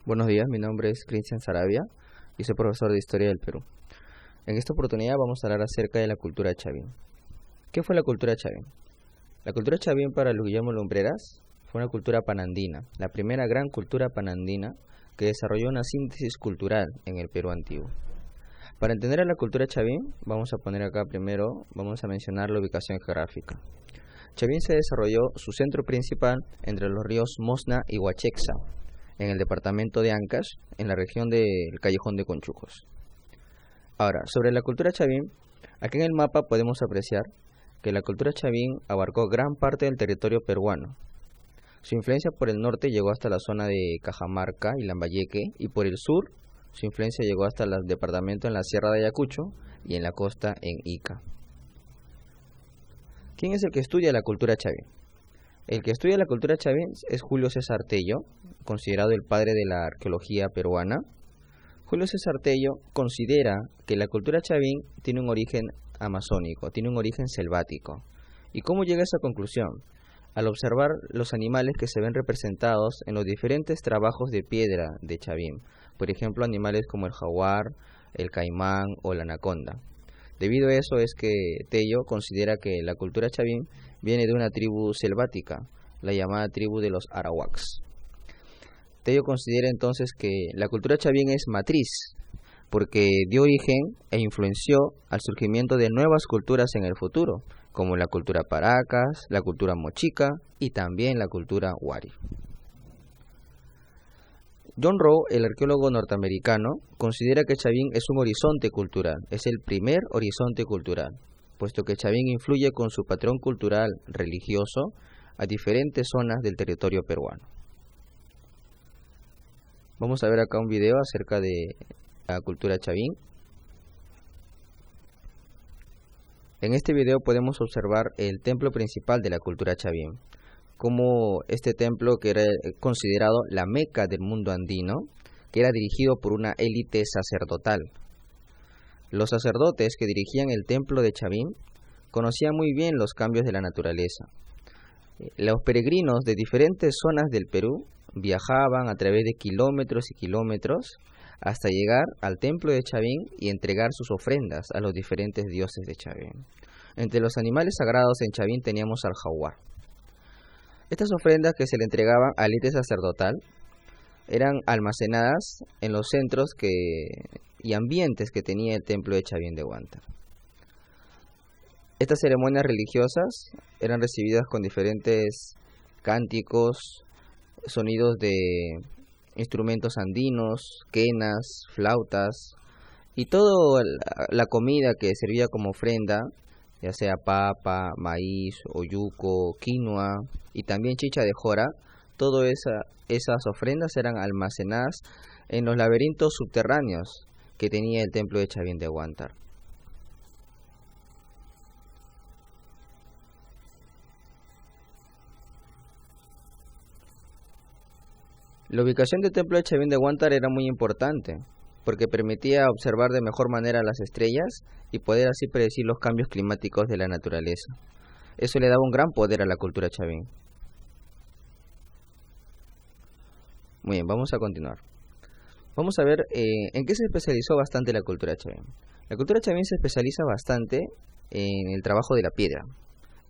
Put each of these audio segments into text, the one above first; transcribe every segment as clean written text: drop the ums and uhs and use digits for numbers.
Buenos días, mi nombre es Cristian Saravia y soy profesor de Historia del Perú. En esta oportunidad vamos a hablar acerca de la cultura chavín. ¿Qué fue la cultura chavín? La cultura chavín para Luis Guillermo Lumbreras fue una cultura panandina, la primera gran cultura panandina que desarrolló una síntesis cultural en el Perú antiguo. Para entender a la cultura chavín, vamos a mencionar la ubicación geográfica. Chavín se desarrolló su centro principal entre los ríos Mosna y Huachexa, en el departamento de Ancash, en la región del Callejón de Conchujos. Ahora, sobre la cultura chavín, aquí en el mapa podemos apreciar que la cultura chavín abarcó gran parte del territorio peruano. Su influencia por el norte llegó hasta la zona de Cajamarca y Lambayeque, y por el sur su influencia llegó hasta el departamento en la Sierra de Ayacucho y en la costa en Ica. ¿Quién es el que estudia la cultura chavín? El que estudia la cultura chavín es Julio César Tello, considerado el padre de la arqueología peruana. Julio César Tello considera que la cultura chavín tiene un origen amazónico, tiene un origen selvático. ¿Y cómo llega a esa conclusión? Al observar los animales que se ven representados en los diferentes trabajos de piedra de Chavín, por ejemplo, animales como el jaguar, el caimán o la anaconda. Debido a eso es que Tello considera que la cultura chavín viene de una tribu selvática, la llamada tribu de los arawaks. Tello considera entonces que la cultura chavín es matriz, porque dio origen e influenció al surgimiento de nuevas culturas en el futuro, como la cultura paracas, la cultura mochica y también la cultura wari. John Rowe, el arqueólogo norteamericano, considera que Chavín es un horizonte cultural, es el primer horizonte cultural, puesto que Chavín influye con su patrón cultural religioso a diferentes zonas del territorio peruano. Vamos a ver acá un video acerca de la cultura chavín. En este video podemos observar el templo principal de la cultura chavín, como este templo, que era considerado la meca del mundo andino, que era dirigido por una élite sacerdotal. Los sacerdotes que dirigían el templo de Chavín conocían muy bien los cambios de la naturaleza. Los peregrinos de diferentes zonas del Perú viajaban a través de kilómetros y kilómetros hasta llegar al templo de Chavín y entregar sus ofrendas a los diferentes dioses de Chavín. Entre los animales sagrados en Chavín teníamos al jaguar. Estas ofrendas que se le entregaban a la élite sacerdotal eran almacenadas en los centros y ambientes que tenía el templo de Chavín de Huántar. Estas ceremonias religiosas eran recibidas con diferentes cánticos, sonidos de instrumentos andinos, quenas, flautas, y toda la comida que servía como ofrenda, ya sea papa, maíz, oyuco, quinoa y también chicha de jora, todas esas ofrendas eran almacenadas en los laberintos subterráneos que tenía el templo de Chavín de Huántar. La ubicación del templo de Chavín de Huántar era muy importante, porque permitía observar de mejor manera las estrellas y poder así predecir los cambios climáticos de la naturaleza. Eso le daba un gran poder a la cultura chavín. Muy bien, vamos a continuar. Vamos a ver en qué se especializó bastante la cultura chavín. La cultura chavín se especializa bastante en el trabajo de la piedra,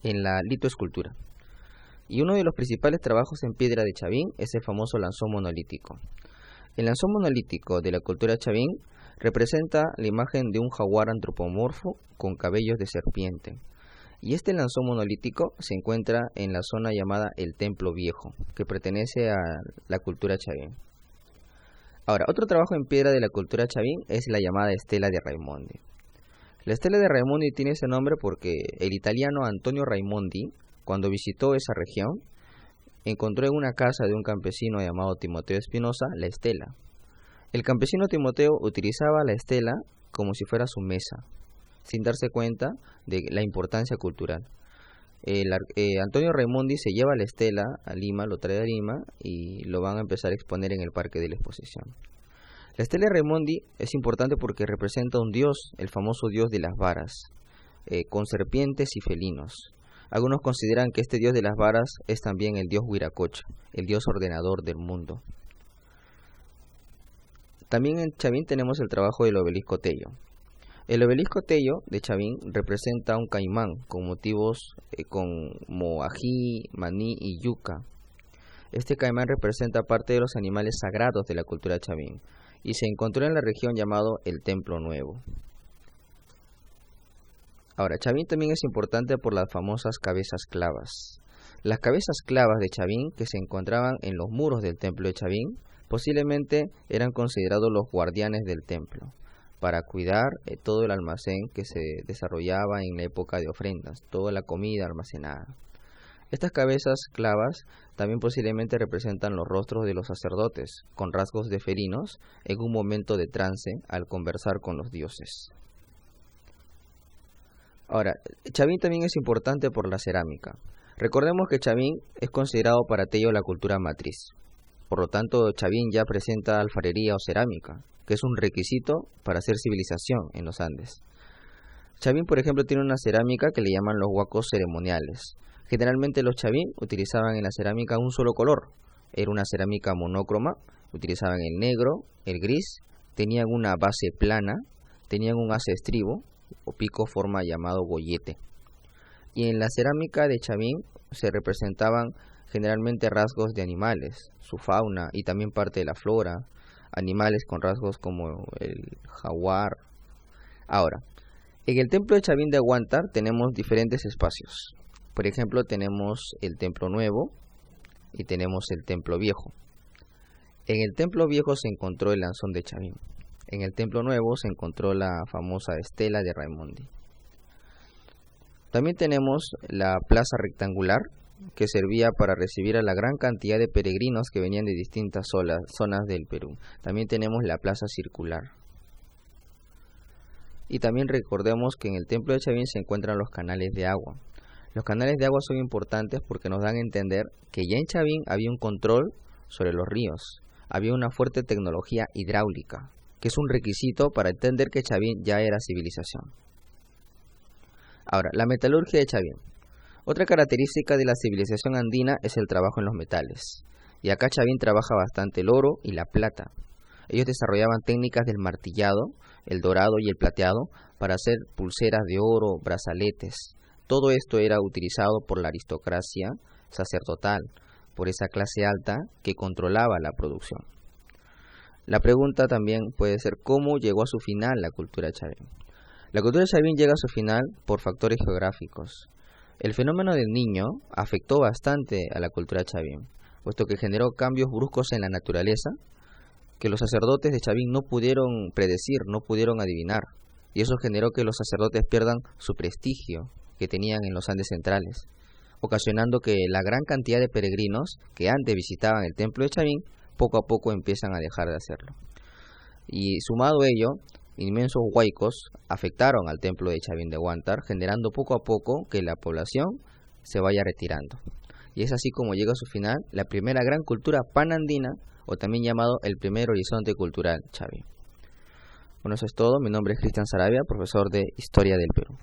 en la litoescultura. Y uno de los principales trabajos en piedra de Chavín es el famoso lanzón monolítico. El lanzón monolítico de la cultura chavín representa la imagen de un jaguar antropomorfo con cabellos de serpiente. Y este lanzón monolítico se encuentra en la zona llamada el Templo Viejo, que pertenece a la cultura chavín. Ahora, otro trabajo en piedra de la cultura chavín es la llamada Estela de Raimondi. La Estela de Raimondi tiene ese nombre porque el italiano Antonio Raimondi, cuando visitó esa región, encontró en una casa de un campesino llamado Timoteo Espinosa la estela. El campesino Timoteo utilizaba la estela como si fuera su mesa, sin darse cuenta de la importancia cultural. Antonio Raimondi se lleva la estela a Lima, lo trae a Lima y lo van a empezar a exponer en el Parque de la Exposición. La estela de Raimondi es importante porque representa un dios, el famoso dios de las varas, con serpientes y felinos. Algunos consideran que este dios de las varas es también el dios Huiracocha, el dios ordenador del mundo. También en Chavín tenemos el trabajo del obelisco Tello. El obelisco Tello de Chavín representa un caimán con motivos como ají, maní y yuca. Este caimán representa parte de los animales sagrados de la cultura chavín y se encontró en la región llamado el Templo Nuevo. Ahora, Chavín también es importante por las famosas cabezas clavas. Las cabezas clavas de Chavín que se encontraban en los muros del templo de Chavín posiblemente eran considerados los guardianes del templo, para cuidar todo el almacén que se desarrollaba en la época de ofrendas, toda la comida almacenada. Estas cabezas clavas también posiblemente representan los rostros de los sacerdotes, con rasgos de felinos, en un momento de trance al conversar con los dioses. Ahora, Chavín también es importante por la cerámica. Recordemos que Chavín es considerado para Tello la cultura matriz. Por lo tanto, Chavín ya presenta alfarería o cerámica, que es un requisito para hacer civilización en los Andes. Chavín, por ejemplo, tiene una cerámica que le llaman los huacos ceremoniales. Generalmente los Chavín utilizaban en la cerámica un solo color. Era una cerámica monócroma, utilizaban el negro, el gris, tenían una base plana, tenían un haz estribo o pico forma llamado gollete. Y en la cerámica de Chavín se representaban generalmente rasgos de animales, su fauna y también parte de la flora, animales con rasgos como el jaguar. Ahora, en el templo de Chavín de Huántar tenemos diferentes espacios. Por ejemplo, tenemos el templo nuevo y tenemos el templo viejo. En el templo viejo se encontró el lanzón de Chavín. En el templo nuevo se encontró la famosa estela de Raimondi. También tenemos la plaza rectangular, que servía para recibir a la gran cantidad de peregrinos que venían de distintas zonas del Perú. También tenemos la plaza circular. Y también recordemos que en el templo de Chavín se encuentran los canales de agua. Los canales de agua son importantes porque nos dan a entender que ya en Chavín había un control sobre los ríos, había una fuerte tecnología hidráulica, que es un requisito para entender que Chavín ya era civilización. Ahora, la metalurgia de Chavín. Otra característica de la civilización andina es el trabajo en los metales. Y acá Chavín trabaja bastante el oro y la plata. Ellos desarrollaban técnicas del martillado, el dorado y el plateado para hacer pulseras de oro, brazaletes. Todo esto era utilizado por la aristocracia sacerdotal, por esa clase alta que controlaba la producción. La pregunta también puede ser ¿cómo llegó a su final la cultura Chavín? La cultura Chavín llega a su final por factores geográficos. El fenómeno del Niño afectó bastante a la cultura Chavín, puesto que generó cambios bruscos en la naturaleza que los sacerdotes de Chavín no pudieron predecir, no pudieron adivinar, y eso generó que los sacerdotes pierdan su prestigio que tenían en los Andes centrales, ocasionando que la gran cantidad de peregrinos que antes visitaban el templo de Chavín poco a poco empiezan a dejar de hacerlo. Y sumado a ello, inmensos huaicos afectaron al templo de Chavín de Huántar, generando poco a poco que la población se vaya retirando. Y es así como llega a su final la primera gran cultura panandina, o también llamado el primer horizonte cultural Chavín. Bueno, eso es todo. Mi nombre es Cristian Saravia, profesor de Historia del Perú.